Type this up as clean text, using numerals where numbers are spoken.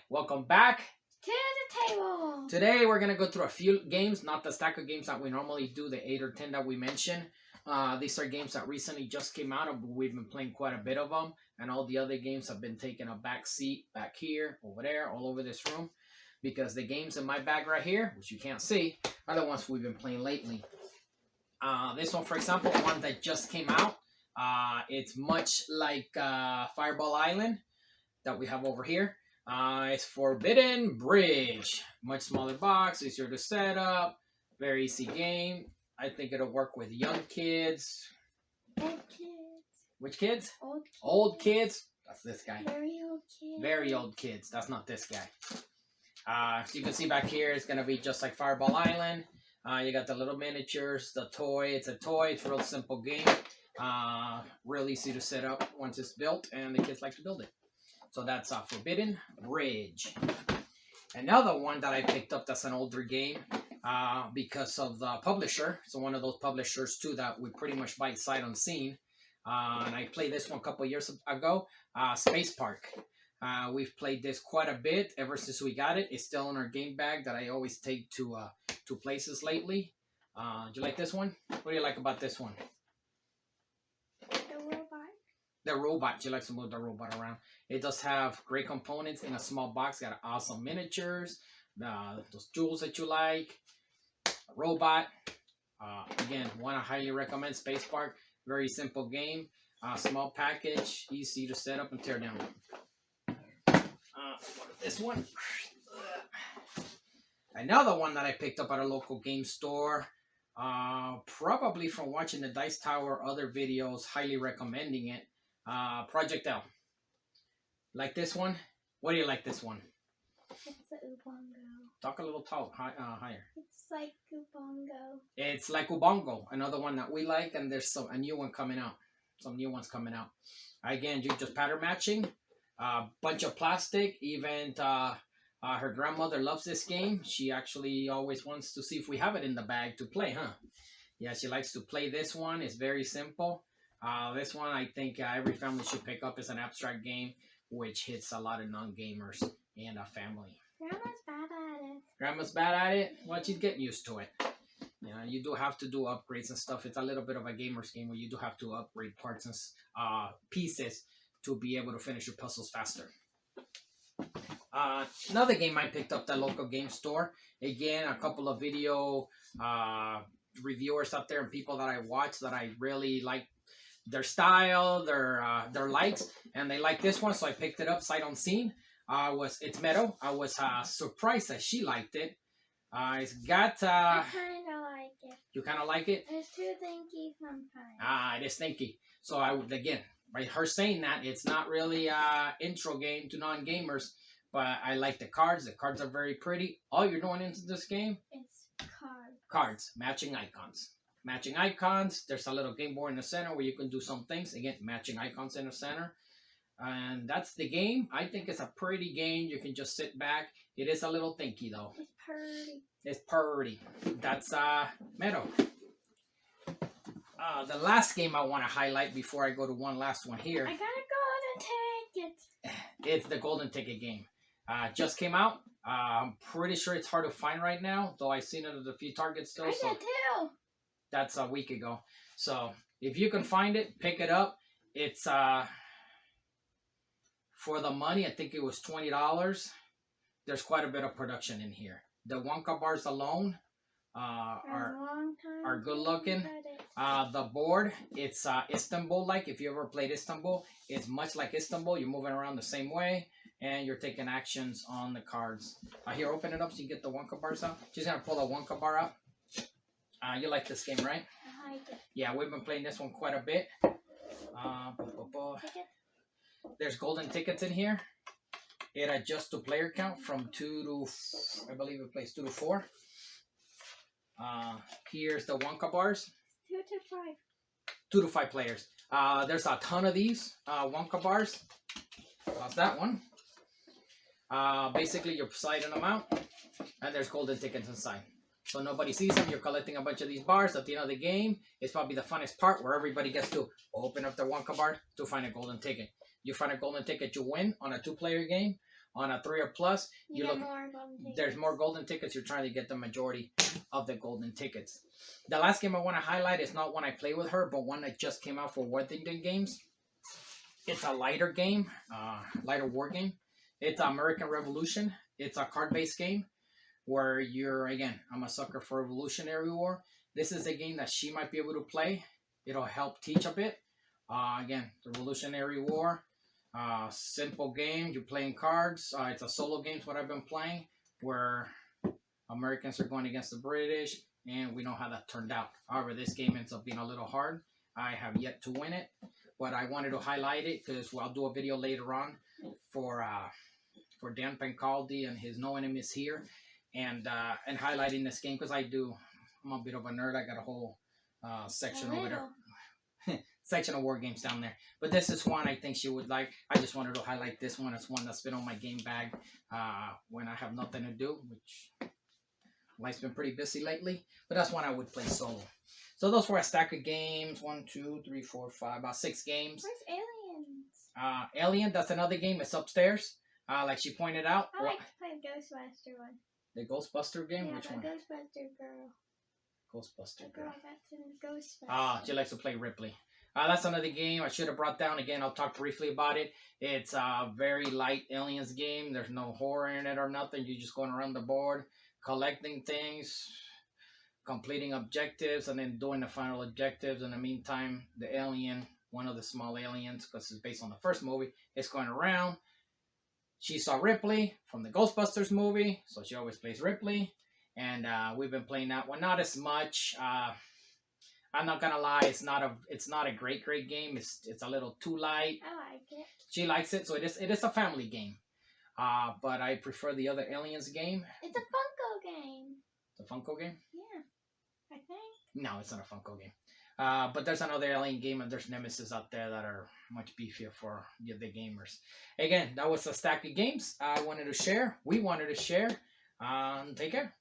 Welcome back to the table. Today we're gonna go through a few games, not the stack of games that we normally do, the 8 or 10 that we mentioned. These are games that recently just came out, and we've been playing quite a bit of them, and all the other games have been taking a back seat back here, over there, all over this room, because the games in my bag right here, which you can't see, are the ones we've been playing lately. This one, for example, one that just came out. It's much like Fireball Island that we have over here. It's Forbidden Bridge. Much smaller box, easier to set up, very easy game. I think it'll work with young kids. Old kids. Which kids? Old kids. Old kids. That's this guy. Very old kids. Very old kids. That's not this guy. So you can see back here, it's going to be just like Fireball Island. You got the little miniatures, the toy. It's a toy. It's a real simple game. Real easy to set up once it's built, and the kids like to build it. So that's Forbidden Bridge. Another one that I picked up that's an older game because of the publisher. So one of those publishers too that we pretty much buy sight unseen. And I played this one a couple years ago, Space Park. We've played this quite a bit ever since we got it. It's still in our game bag that I always take to places lately. Do you like this one? What do you like about this one? The robot. You like to move the robot around. It does have great components in a small box. Got awesome miniatures, those jewels that you like. A robot. Again, one I highly recommend. Space Park. Very simple game. Small package. Easy to set up and tear down. This one. Another one that I picked up at a local game store. Probably from watching the Dice Tower other videos, highly recommending it. Project L. Like this one? What do you like this one? It's a Ubongo. Talk a little higher. It's like Ubongo. It's like Ubongo, another one that we like, and there's a new one coming out. Some new ones coming out. Again, you just pattern matching. Bunch of plastic. Even her grandmother loves this game. She actually always wants to see if we have it in the bag to play, huh? Yeah, she likes to play this one. It's very simple. This one I think every family should pick up. As an abstract game, which hits a lot of non-gamers and a family. Grandma's bad at it. Grandma's bad at it? Well, she's getting used to it. You know, you do have to do upgrades and stuff. It's a little bit of a gamer's game where you do have to upgrade parts and pieces to be able to finish your puzzles faster. Another game I picked up at the local game store. Again, a couple of video reviewers out there and people that I watch that I really like their style, their likes, and they like this one, so I picked it up sight unseen. It's Meadow. I was surprised that she liked it. It's got I kind of like it. You kind of like it? It's too thinky sometimes. It is thinky. So again, by her saying that, it's not really intro game to non-gamers, but I like the cards. The cards are very pretty. All you're doing into this game? It's cards. Cards, matching icons. Matching icons. There's a little game board in the center where you can do some things. Again, matching icons in the center. And that's the game. I think it's a pretty game. You can just sit back. It is a little thinky though. It's pretty. It's pretty. That's Meadow. The last game I want to highlight before I go to one last one here. I got a golden ticket. It's the Golden Ticket game. Just came out. I'm pretty sure it's hard to find right now, though I've seen it at a few Targets still. I did too. That's a week ago. So if you can find it, pick it up. It's for the money, I think it was $20. There's quite a bit of production in here. The Wonka bars alone are good looking. The board, it's Istanbul-like. If you ever played Istanbul, it's much like Istanbul. You're moving around the same way, and you're taking actions on the cards. Here, open it up so you get the Wonka bars out. She's going to pull a Wonka bar out. You like this game, right? I like it. Yeah, we've been playing this one quite a bit. There's golden tickets in here. It adjusts to player count from 2 to, I believe it plays 2 to 4. Here's the Wonka bars. 2 to 5. 2 to 5 players. There's a ton of these Wonka bars. That's that one. Basically, you're sliding them out, and there's golden tickets inside. So nobody sees them. You're collecting a bunch of these bars. At the end of the game, it's probably the funnest part where everybody gets to open up their Wonka bar to find a golden ticket. You find a golden ticket, you win on a 2-player game. On a 3 or plus, You you get look. more golden tickets. There's more golden tickets. You're trying to get the majority of the golden tickets. The last game I want to highlight is not one I play with her, but one that just came out for Worthington Games. It's a lighter game, lighter war game. It's American Revolution. It's a card-based game where again, I'm a sucker for Revolutionary War. This is a game that she might be able to play. It'll help teach a bit. Again, the Revolutionary War. Simple game. You're playing cards. It's a solo game. What I've been playing, where Americans are going against the British, and we know how that turned out. However, this game ends up being a little hard. I have yet to win it, but I wanted to highlight it because I'll do a video later on for Dan Pancaldi and his No Enemies Here, and highlighting this game because I'm a bit of a nerd. I got a whole section over there. Section of war games down there, but this is one I think she would like. I just wanted to highlight this one. It's one that's been on my game bag when I have nothing to do, which life's been pretty busy lately, but that's one I would play solo. So those were a stack of games. 1, 2, 3, 4, 5, about 6 games. Where's Aliens? Alien, that's another game. It's upstairs, like she pointed out. I like to play the Ghostbuster one. The Ghostbuster game. Yeah, Which the one? Ghostbuster girl. Ghostbuster The girl. girl that's in Ghostbuster. She likes to play Ripley. That's another game I should have brought down. Again, I'll talk briefly about it. It's a very light aliens game. There's no horror in it or nothing. You're just going around the board, collecting things, completing objectives, and then doing the final objectives. In the meantime, the alien, one of the small aliens, because it's based on the first movie, is going around. She saw Ripley from the Ghostbusters movie, so she always plays Ripley. And we've been playing that one. Not as much. I'm not gonna lie, it's not a great game. It's a little too light. I like it. She likes it, so it is a family game. But I prefer the other Aliens game. It's a Funko game. The Funko game? Yeah, I think. No, it's not a Funko game. But there's another Alien game, and there's Nemesis out there that are much beefier for the gamers. Again, that was a stack of games I wanted to share. We wanted to share. Take care.